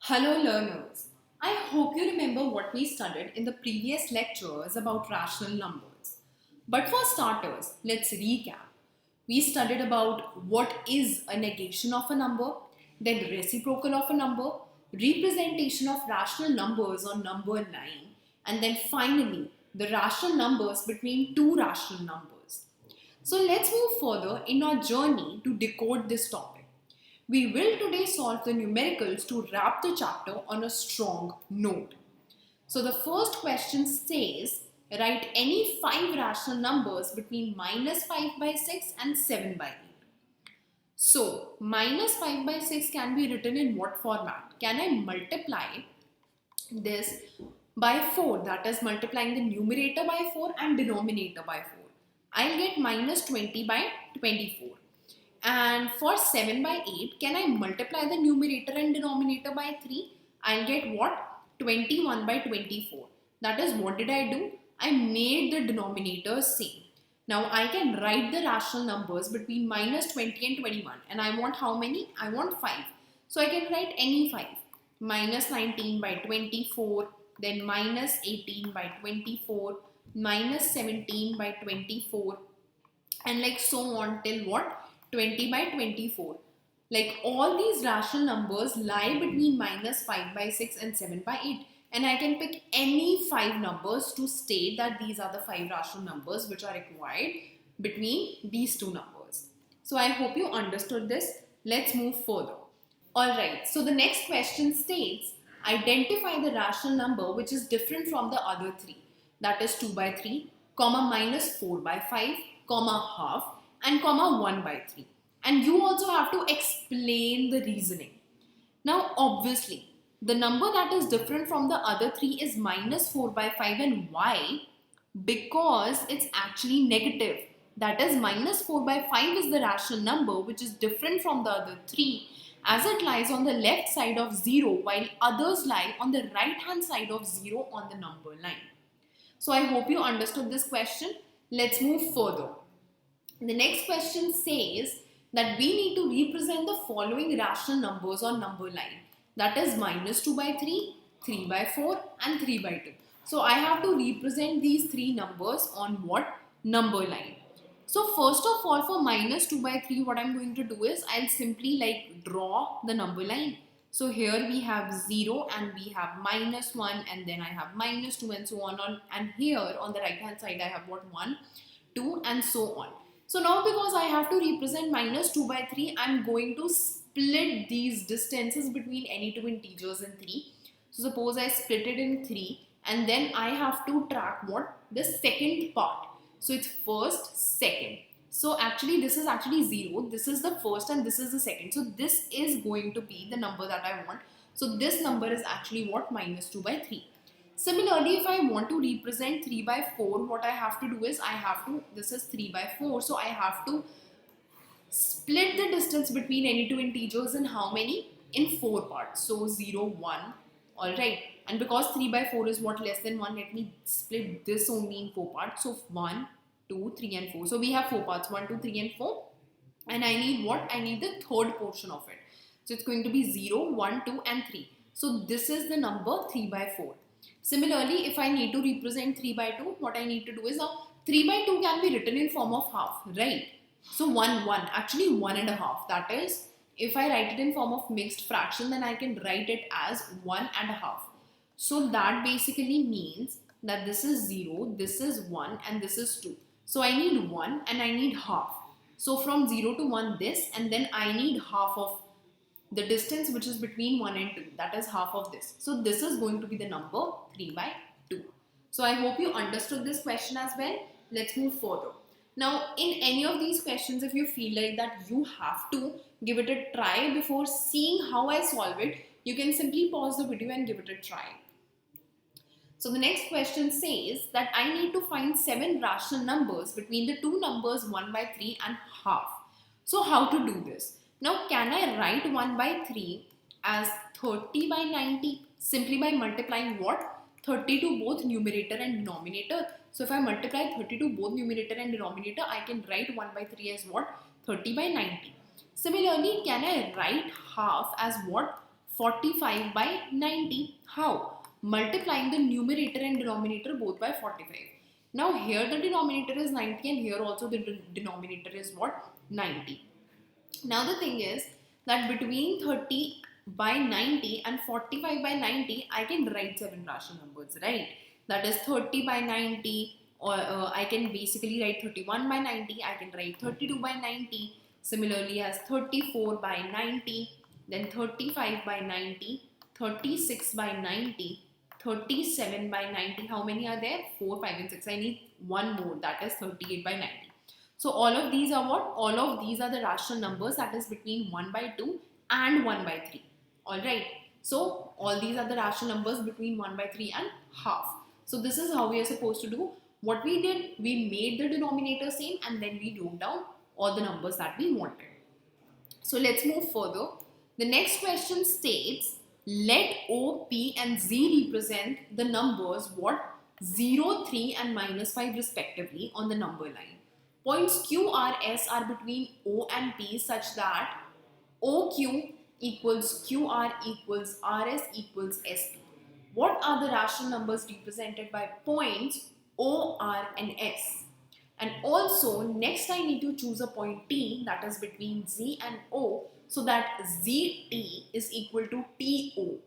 Hello learners, I hope you remember what we studied in the previous lectures about rational numbers. But for starters, let's recap. We studied about what is a negation of a number, then reciprocal of a number, representation of rational numbers on number line, and then finally the rational numbers between two rational numbers. So let's move further in our journey to decode this topic. We will today solve the numericals to wrap the chapter on a strong note. So the first question says, write any 5 rational numbers between minus 5 by 6 and 7 by 8. So minus 5 by 6 can be written in what format? Can I multiply this by 4, that is multiplying the numerator by 4 and denominator by 4? I'll get minus 20 by 24. And for 7 by 8, can I multiply the numerator and denominator by 3? I'll get what? 21 by 24. That is, what did I do? I made the denominator same. Now I can write the rational numbers between minus 20 and 21. And I want how many? I want 5. So I can write any 5. Minus 19 by 24, then minus 18 by 24, minus 17 by 24, and like so on till what? 20 by 24. Like all these rational numbers lie between minus 5 by 6 and 7 by 8. And I can pick any 5 numbers to state that these are the 5 rational numbers which are required between these two numbers. So I hope you understood this. Let's move further. Alright, so the next question states, identify the rational number which is different from the other 3. That is 2 by 3, comma minus 4 by 5, comma half, and comma 1 by 3. And you also have to explain the reasoning. Now obviously, the number that is different from the other 3 is minus 4 by 5. And why? Because it's actually negative. That is, minus 4 by 5 is the rational number which is different from the other 3, as it lies on the left side of 0 while others lie on the right hand side of 0 on the number line. So I hope you understood this question. Let's move further. The next question says that we need to represent the following rational numbers on number line. That is minus 2 by 3, 3 by 4 and 3 by 2. So I have to represent these 3 numbers on what? Number line. So first of all, for minus 2 by 3, what I'm going to do is I'll simply like draw the number line. So here we have 0 and we have minus 1 and then I have minus 2 and so on. And here on the right hand side I have what? 1, 2 and so on. So now because I have to represent minus 2 by 3, I'm going to split these distances between any two integers in 3. So suppose I split it in 3 and then I have to track what? The second part. So it's first, second. So actually this is actually 0. This is the first and this is the second. So this is going to be the number that I want. So this number is actually what? Minus 2 by 3. Similarly, if I want to represent 3 by 4, what I have to do is this is 3 by 4. So I have to split the distance between any two integers in how many? In 4 parts. So 0, 1. Alright. And because 3 by 4 is what? Less than 1, let me split this only in 4 parts. So 1, 2, 3 and 4. So we have 4 parts. 1, 2, 3 and 4. And I need what? I need the third portion of it. So it's going to be 0, 1, 2 and 3. So this is the number 3 by 4. Similarly, if I need to represent 3 by 2, what I need to do is now 3 by 2 can be written in form of half, right? So 1, 1, actually 1 and a half. That is, if I write it in form of mixed fraction, then I can write it as 1 and a half. So that basically means that this is 0, this is 1 and this is 2. So I need 1 and I need half. So from 0 to 1 this, and then I need half of the distance which is between 1 and 2, that is half of this. So this is going to be the number 3 by 2. So I hope you understood this question as well. Let's move further. Now in any of these questions, if you feel like that you have to give it a try before seeing how I solve it, you can simply pause the video and give it a try. So the next question says that I need to find 7 rational numbers between the two numbers 1 by 3 and half. So how to do this? Now, can I write 1 by 3 as 30 by 90 simply by multiplying what? 30 to both numerator and denominator. So if I multiply 30 to both numerator and denominator, I can write 1 by 3 as what? 30 by 90. Similarly, can I write half as what? 45 by 90. How? Multiplying the numerator and denominator both by 45. Now here the denominator is 90 and here also the denominator is what? 90. Now the thing is that between 30 by 90 and 45 by 90, I can write 7 rational numbers, right? That is 30 by 90, or I can basically write 31 by 90, I can write 32 by 90, similarly as 34 by 90, then 35 by 90, 36 by 90, 37 by 90. How many are there? 4, 5 and 6. I need one more, that is 38 by 90. So all of these are what? All of these are the rational numbers, that is between 1 by 2 and 1 by 3. Alright. So all these are the rational numbers between 1 by 3 and half. So this is how we are supposed to do. What we did, we made the denominator same and then we wrote down all the numbers that we wanted. So let's move further. The next question states, let O, P and Z represent the numbers what? 0, 3 and -5 respectively on the number line. Points Q, R, S are between O and P such that OQ equals QR equals RS equals SP. What are the rational numbers represented by points O, R and S? And also next I need to choose a point T, that is between Z and O, so that ZT is equal to TO.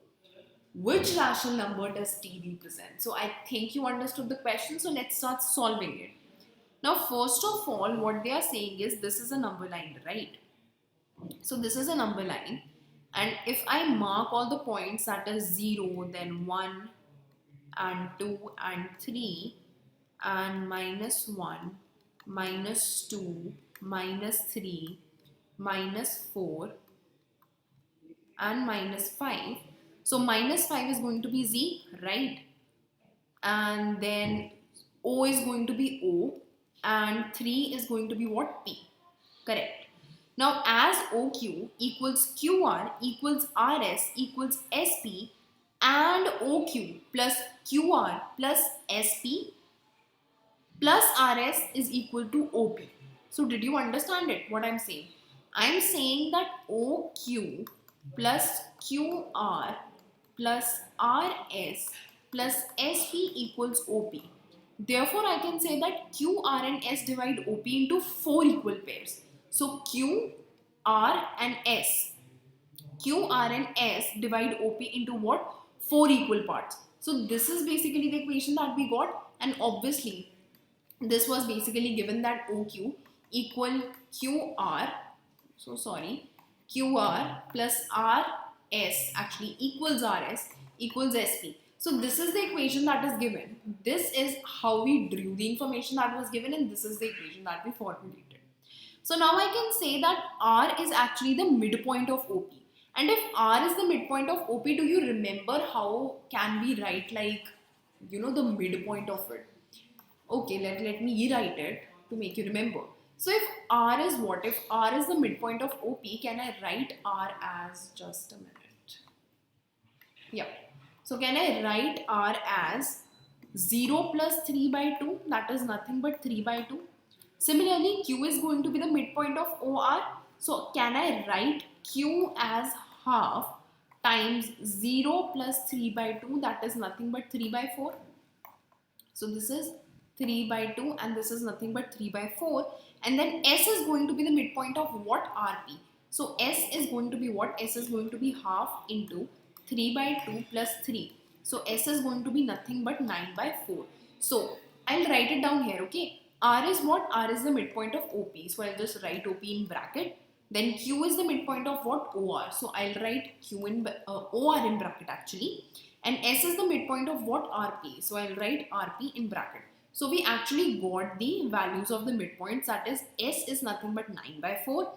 Which rational number does T represent? So I think you understood the question, so let's start solving it. Now first of all, what they are saying is this is a number line, right? So this is a number line, and if I mark all the points, that is 0, then 1 and 2 and 3 and -1, -2, -3, -4 and -5. So -5 is going to be Z, right? And then O is going to be O and 3 is going to be what? P. Correct. Now as OQ equals QR equals RS equals SP and OQ plus QR plus SP plus RS is equal to OP. So did you understand it? What I'm saying? I'm saying that OQ plus QR plus RS plus SP equals OP. Therefore, I can say that Q, R and S divide OP into 4 equal pairs. So Q, R and S. Q, R and S divide OP into what? 4 equal parts. So this is basically the equation that we got, and obviously this was basically given that OQ equal QR. So sorry, QR plus RS actually equals RS equals SP. So this is the equation that is given. This is how we drew the information that was given, and this is the equation that we formulated. So now I can say that R is actually the midpoint of OP. And if R is the midpoint of OP, do you remember how can we write the midpoint of it? Okay, let me rewrite it to make you remember. So if R is what? If R is the midpoint of OP, can I write R as, just a minute. Yeah. So can I write R as 0 plus 3 by 2? That is nothing but 3 by 2. Similarly, Q is going to be the midpoint of OR. So can I write Q as half times 0 plus 3 by 2? That is nothing but 3 by 4. So this is 3 by 2 and this is nothing but 3 by 4. And then S is going to be the midpoint of what? RP. So S is going to be what? S is going to be half into 3 by 2 plus 3. So S is going to be nothing but 9 by 4. So I'll write it down here, okay? R is what? R is the midpoint of OP. So I'll just write OP in bracket. Then Q is the midpoint of what? OR. So I'll write Q in OR in bracket actually. And S is the midpoint of what? RP. So I'll write RP in bracket. So we actually got the values of the midpoints, that is S is nothing but 9 by 4,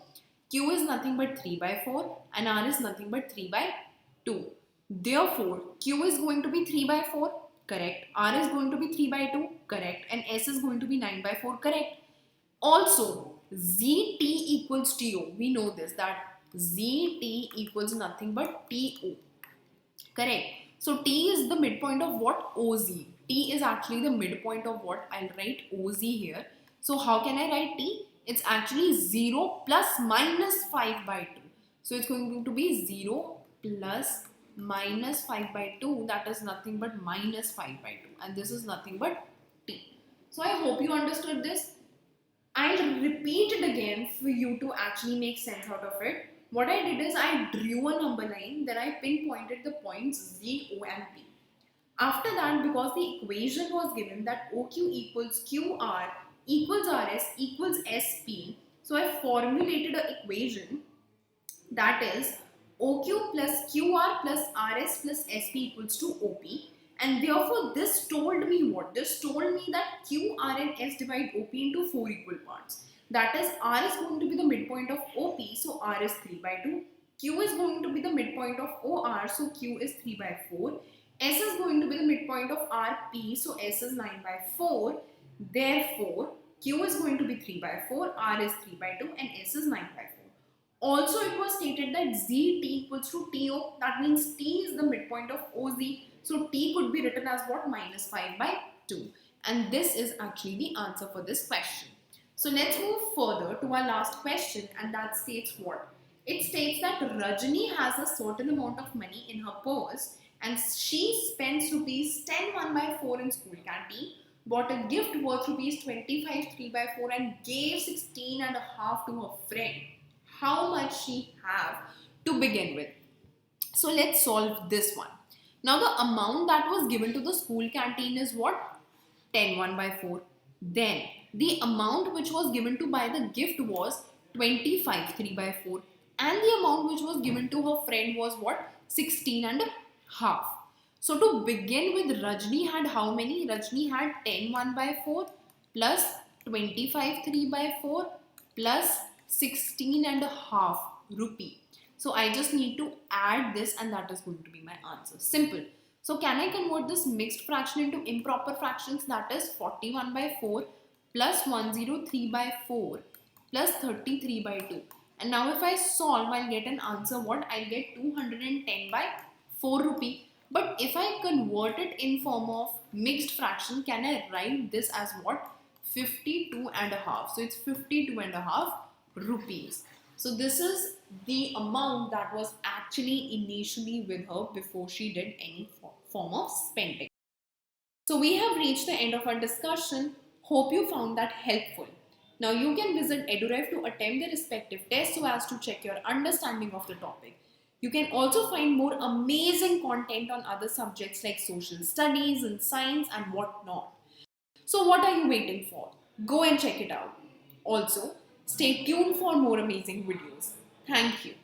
Q is nothing but 3 by 4 and R is nothing but 3 by 2. Therefore, Q is going to be 3 by 4, correct. R is going to be 3 by 2, correct. And S is going to be 9 by 4, correct. Also, ZT equals TO. We know this, that ZT equals nothing but TO, correct. So T is the midpoint of what? OZ. T is actually the midpoint of what? I'll write OZ here. So how can I write T? It's actually 0 plus minus 5 by 2. So it's going to be 0 plus minus 5 by 2, that is nothing but minus 5 by 2, and this is nothing but t. So I hope you understood this. I'll repeat it again for you to actually make sense out of it. What I did is I drew a number line, then I pinpointed the points Z, O and P. After that, because the equation was given that OQ equals QR equals RS equals SP, so I formulated an equation that is OQ plus QR plus RS plus SP equals to OP, and therefore this told me what? This told me that Q, R and S divide OP into 4 equal parts. That is, R is going to be the midpoint of OP, so R is 3 by 2. Q is going to be the midpoint of OR, so Q is 3 by 4. S is going to be the midpoint of RP, so S is 9 by 4. Therefore, Q is going to be 3 by 4, R is 3 by 2 and S is 9 by 4. Also, it was stated that ZT equals to TO. That means T is the midpoint of OZ. So T could be written as what? Minus 5 by 2. And this is actually the answer for this question. So let's move further to our last question, and that states what? It states that Rajni has a certain amount of money in her purse and she spends rupees 10 1 by 4 in school canteen, bought a gift worth rupees 25 3 by 4 and gave 16 and a half to her friend. How much she have to begin with? So let's solve this one. Now the amount that was given to the school canteen is what? 10 1 by 4. Then the amount which was given to buy the gift was 25 3 by 4. And the amount which was given to her friend was what? 16 and a half. So to begin with, Rajni had how many? Rajni had 10 1 by 4 plus 25 3 by 4 plus 16 and a half rupee. So I just need to add this and that is going to be my answer. Simple. So can I convert this mixed fraction into improper fractions? That is 41 by 4 plus 103 by 4 plus 33 by 2. And now if I solve, I'll get an answer what? I'll get 210 by 4 rupee. But if I convert it in form of mixed fraction, can I write this as what? 52 and a half. So it's 52 and a half rupees. So this is the amount that was actually initially with her before she did any form of spending. So we have reached the end of our discussion. Hope you found that helpful. Now you can visit EduRef to attempt the respective tests so as to check your understanding of the topic. You can also find more amazing content on other subjects like social studies and science and whatnot. So what are you waiting for? Go and check it out. Also, stay tuned for more amazing videos. Thank you.